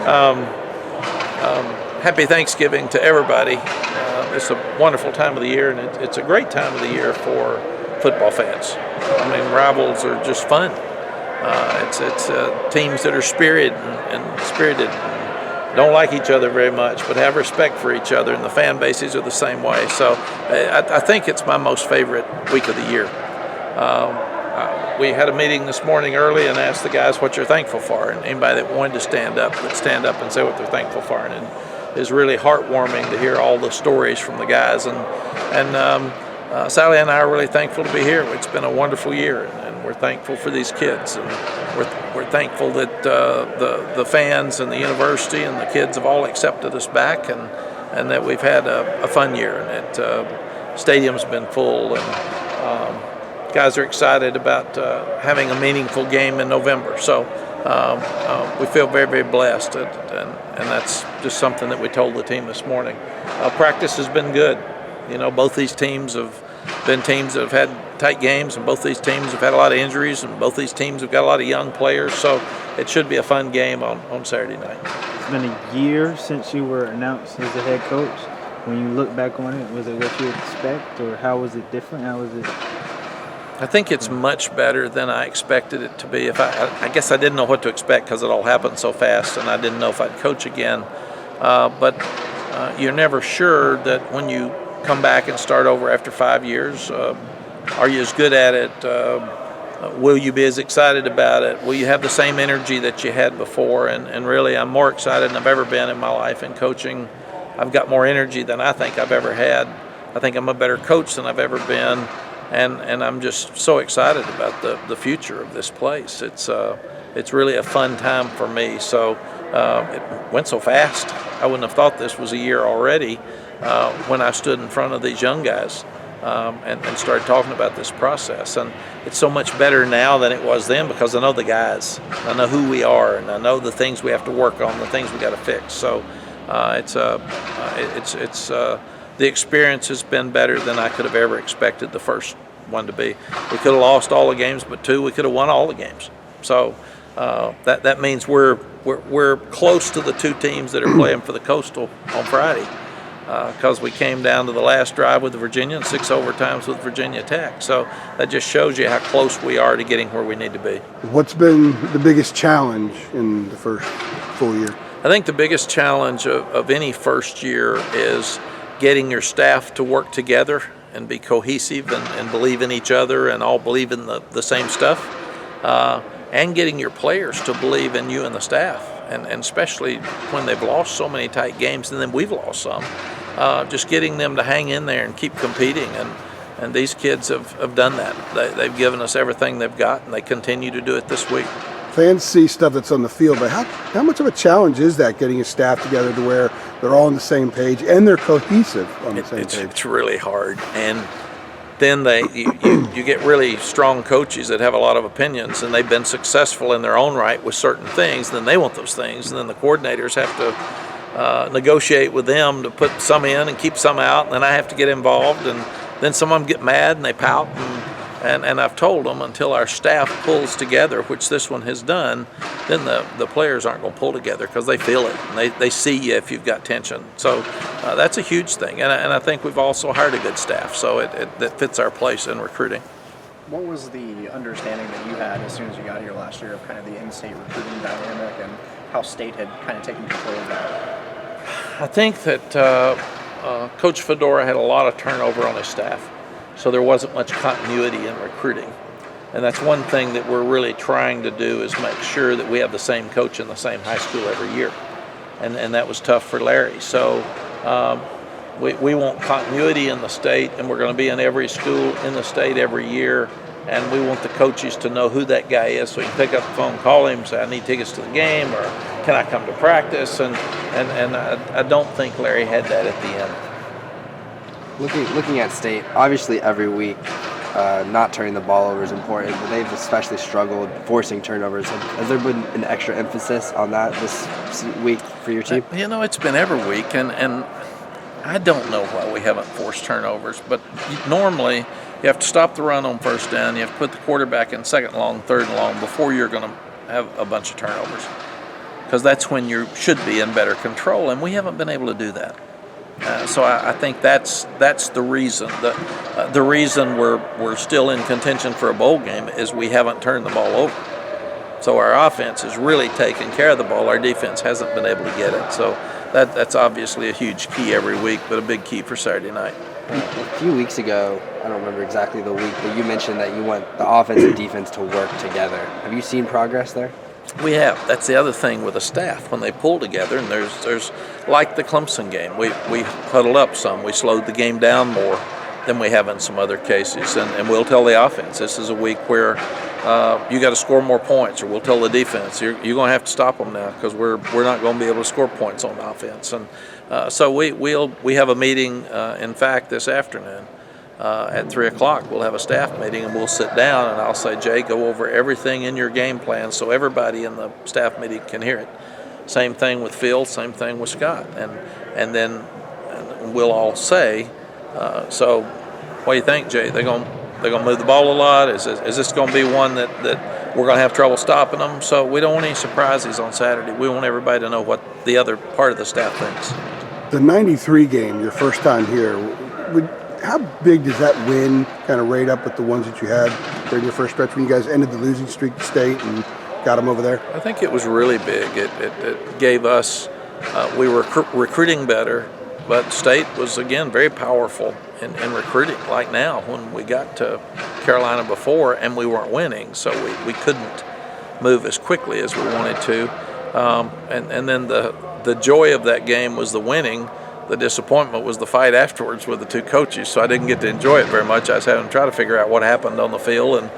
Um, Happy Thanksgiving to everybody. It's a wonderful time of the year, and it's a great time of the year for football fans. I mean, rivals are just fun. It's teams that are spirited and don't like each other very much, but have respect for each other, and the fan bases are the same way. So I think it's my most favorite week of the year. We had a meeting this morning early and asked the guys what you're thankful for, and anybody that wanted to stand up would stand up and say what they're thankful for. And it's really heartwarming to hear all the stories from the guys. And Sally and I are really thankful to be here. It's been a wonderful year, and we're thankful for these kids. And we're thankful that the fans and the university and the kids have all accepted us back, and that we've had a fun year, and that stadium's been full, and guys are excited about having a meaningful game in November. So we feel very, very blessed, and that's just something that we told the team this morning. Practice has been good. You know, both these teams have been teams that have had tight games, and both these teams have had a lot of injuries, and both these teams have got a lot of young players. So it should be a fun game on Saturday night. It's been a year since you were announced as the head coach. When you look back on it, was it what you expect, or how was it different? How was it? I think it's much better than I expected it to be. I guess I didn't know what to expect because it all happened so fast, and I didn't know if I'd coach again. But you're never sure that when you come back and start over after 5 years, are you as good at it? Will you be as excited about it? Will you have the same energy that you had before? And really, I'm more excited than I've ever been in my life in coaching. I've got more energy than I think I've ever had. I think I'm a better coach than I've ever been. And I'm just so excited about the future of this place. It's really a fun time for me. So it went so fast. I wouldn't have thought this was a year already when I stood in front of these young guys and started talking about this process. And it's so much better now than it was then because I know the guys. I know who we are, and I know the things we have to work on, the things we got to fix. So the experience has been better than I could have ever expected the first one to be. We could have lost all the games, but two, we could have won all the games. So that means we're close to the two teams that are playing for the Coastal on Friday because we came down to the last drive with Virginia and 6 overtimes with Virginia Tech. So that just shows you how close we are to getting where we need to be. What's been the biggest challenge in the first full year? I think the biggest challenge of any first year is getting your staff to work together and be cohesive and believe in each other and all believe in the same stuff, and getting your players to believe in you and the staff, and especially when they've lost so many tight games, and then we've lost some, just getting them to hang in there and keep competing, and these kids have done that. They've given us everything they've got, and they continue to do it this week. Fans see stuff that's on the field, but how much of a challenge is that, getting a staff together to where they're all on the same page and they're cohesive on the same page? It's really hard. And then you get really strong coaches that have a lot of opinions, and they've been successful in their own right with certain things, and then they want those things, and then the coordinators have to negotiate with them to put some in and keep some out, and then I have to get involved, and then some of them get mad and they pout, and I've told them until our staff pulls together, which this one has done, then the players aren't going to pull together because they feel it, and they see you if you've got tension. So that's a huge thing, and I think we've also hired a good staff, so that fits our place in recruiting. What was the understanding that you had as soon as you got here last year of kind of the in-state recruiting dynamic and how state had kind of taken control of that? I think that Coach Fedora had a lot of turnover on his staff, so there wasn't much continuity in recruiting. And that's one thing that we're really trying to do, is make sure that we have the same coach in the same high school every year. And that was tough for Larry. So we want continuity in the state, and we're going to be in every school in the state every year. And we want the coaches to know who that guy is, so you can pick up the phone, call him, say, I need tickets to the game, or can I come to practice? And I don't think Larry had that at the end. Looking at state, obviously every week, not turning the ball over is important, but they've especially struggled forcing turnovers. Has there been an extra emphasis on that this week for your team? It's been every week, and I don't know why we haven't forced turnovers, but normally you have to stop the run on first down, you have to put the quarterback in second and long, third and long before you're going to have a bunch of turnovers. because that's when you should be in better control, and we haven't been able to do that. So I think that's the reason. The reason we're still in contention for a bowl game is we haven't turned the ball over. So our offense is really taking care of the ball. Our defense hasn't been able to get it. So that's obviously a huge key every week, but a big key for Saturday night. A few weeks ago, I don't remember exactly the week, but you mentioned that you want the offense and defense to work together. Have you seen progress there? We have. That's the other thing with the staff when they pull together. And there's like the Clemson game. We huddled up some. We slowed the game down more than we have in some other cases. And we'll tell the offense this is a week where you got to score more points, or we'll tell the defense you're going to have to stop them now because we're not going to be able to score points on offense. And so we have a meeting. In fact, this afternoon. At 3 o'clock, we'll have a staff meeting, and we'll sit down, and I'll say, Jay, go over everything in your game plan so everybody in the staff meeting can hear it. Same thing with Phil, same thing with Scott. And then we'll all say, so what do you think, Jay? They're going to move the ball a lot? Is this going to be one that we're going to have trouble stopping them? So we don't want any surprises on Saturday. We want everybody to know what the other part of the staff thinks. The 93 game, your first time here, how big does that win kind of rate up with the ones that you had during your first stretch when you guys ended the losing streak to State and got them over there? I think it was really big. It gave us, we were recruiting better, but State was, again, very powerful in recruiting, like now when we got to Carolina before and we weren't winning, so we couldn't move as quickly as we wanted to. And then the joy of that game was the winning. The disappointment was the fight afterwards with the two coaches, so I didn't get to enjoy it very much. I was having to try to figure out what happened on the field and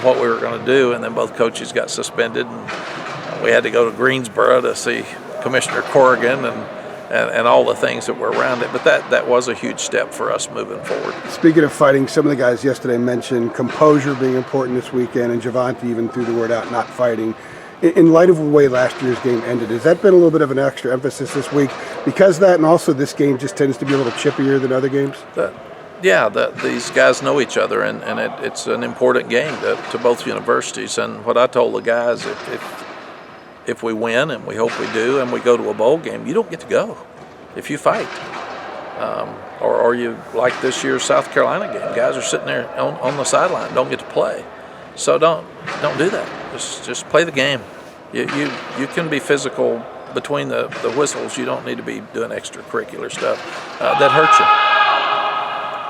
what we were going to do, and then both coaches got suspended, and we had to go to Greensboro to see Commissioner Corrigan and all the things that were around it. But that was a huge step for us moving forward. Speaking of fighting, some of the guys yesterday mentioned composure being important this weekend, and Javante even threw the word out, not fighting. In light of the way last year's game ended, has that been a little bit of an extra emphasis this week because of that, and also this game just tends to be a little chippier than other games? These guys know each other, and it's an important game to both universities. And what I told the guys, if we win, and we hope we do, and we go to a bowl game, you don't get to go if you fight. Or you, like this year's South Carolina game, guys are sitting there on the sideline, don't get to play. So don't do that. Just play the game. You can be physical between the whistles. You don't need to be doing extracurricular stuff that hurts you.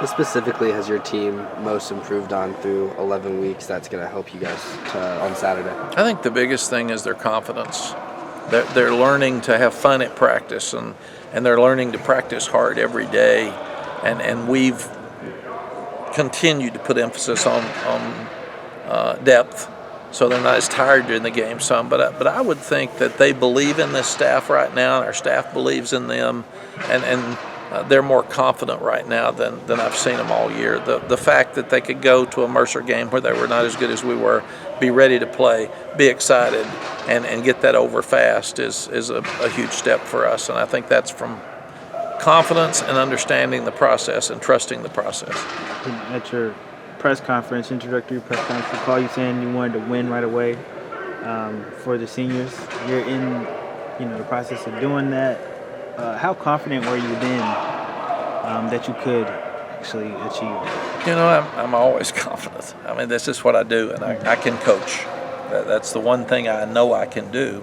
What specifically has your team most improved on through 11 weeks that's going to help you guys on Saturday? I think the biggest thing is their confidence. They're learning to have fun at practice, and they're learning to practice hard every day. And we've continued to put emphasis on depth, so they're not as tired during the game some. But I would think that they believe in this staff right now, and our staff believes in them, and they're more confident right now than I've seen them all year. The fact that they could go to a Mercer game where they were not as good as we were, be ready to play, be excited, and get that over fast is a huge step for us. And I think that's from confidence and understanding the process and trusting the process. At your introductory press conference, call you saying you wanted to win right away for the seniors. You're in, the process of doing that. How confident were you then that you could actually achieve? I'm always confident. I mean, this is what I do, and I can coach. That's the one thing I know I can do.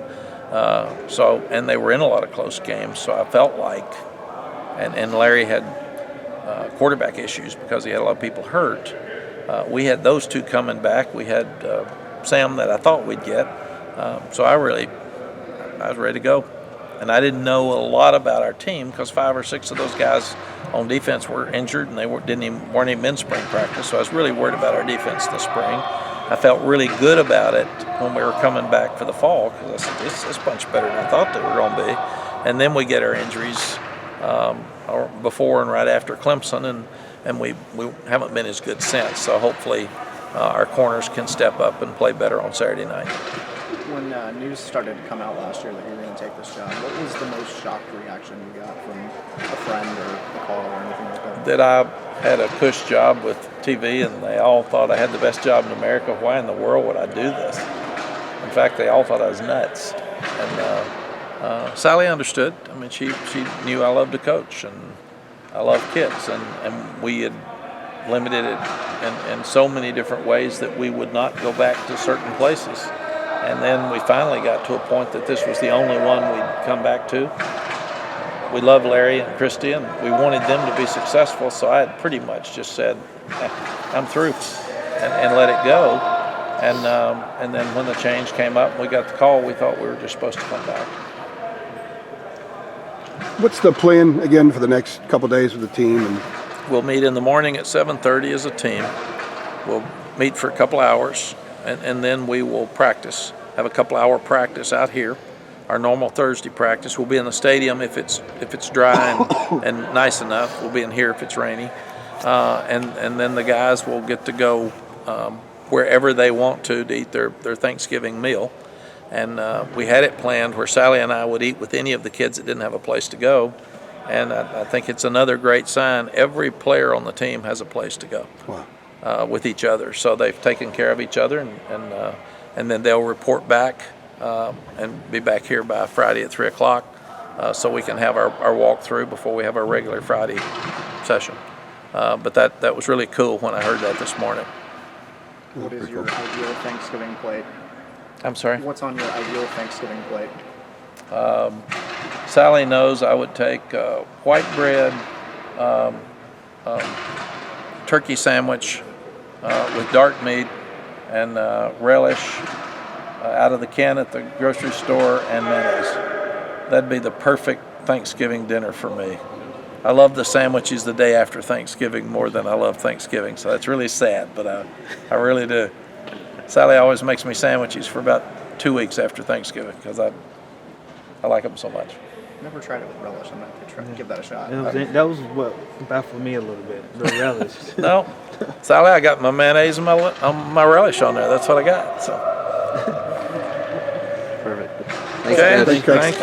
And they were in a lot of close games, so I felt like, and Larry had quarterback issues because he had a lot of people hurt. We had those two coming back. We had Sam that I thought we'd get. So I was ready to go. And I didn't know a lot about our team because 5 or 6 of those guys on defense were injured, and they weren't even in spring practice. So I was really worried about our defense this spring. I felt really good about it when we were coming back for the fall because I said, it's a bunch better than I thought they were going to be. And then we get our injuries before and right after Clemson, and we haven't been as good since. So hopefully our corners can step up and play better on Saturday night. When news started to come out last year that you were going to take this job, what was the most shocked reaction you got from a friend or a call or anything like that? That I had a cush job with TV, and they all thought I had the best job in America. Why in the world would I do this? In fact, they all thought I was nuts. And Sally understood. I mean, she knew I loved to coach and I love kids, and we had limited it in so many different ways that we would not go back to certain places. And then we finally got to a point that this was the only one we'd come back to. We love Larry and Christy, and we wanted them to be successful, so I had pretty much just said, I'm through, and let it go. And then when the change came up and we got the call, we thought we were just supposed to come back. What's the plan again for the next couple days with the team? And We'll meet in the morning at 7:30 as a team. We'll meet for a couple hours, and then we will practice, have a couple hour practice out here. Our normal Thursday practice. We'll be in the stadium if it's dry and nice enough. We'll be in here if it's rainy. And then the guys will get to go wherever they want to eat their Thanksgiving meal. And we had it planned where Sally and I would eat with any of the kids that didn't have a place to go. And I think it's another great sign. Every player on the team has a place to go. wow. With each other. So they've taken care of each other, and then they'll report back and be back here by Friday at 3 o'clock so we can have our walkthrough before we have our regular Friday session. But that was really cool when I heard that this morning. What is your ideal Thanksgiving plate? I'm sorry? What's on your ideal Thanksgiving plate? Sally knows I would take white bread, turkey sandwich with dark meat and relish out of the can at the grocery store and mayonnaise. That'd be the perfect Thanksgiving dinner for me. I love the sandwiches the day after Thanksgiving more than I love Thanksgiving, so that's really sad, but I really do. Sally always makes me sandwiches for about 2 weeks after Thanksgiving because I like them so much. Never tried it with relish. I'm going to give that a shot. That was what baffled me a little bit. The relish. No, Sally, I got my mayonnaise and my relish on there. That's what I got. So. Perfect. Okay, Thanks, Coach. thank you.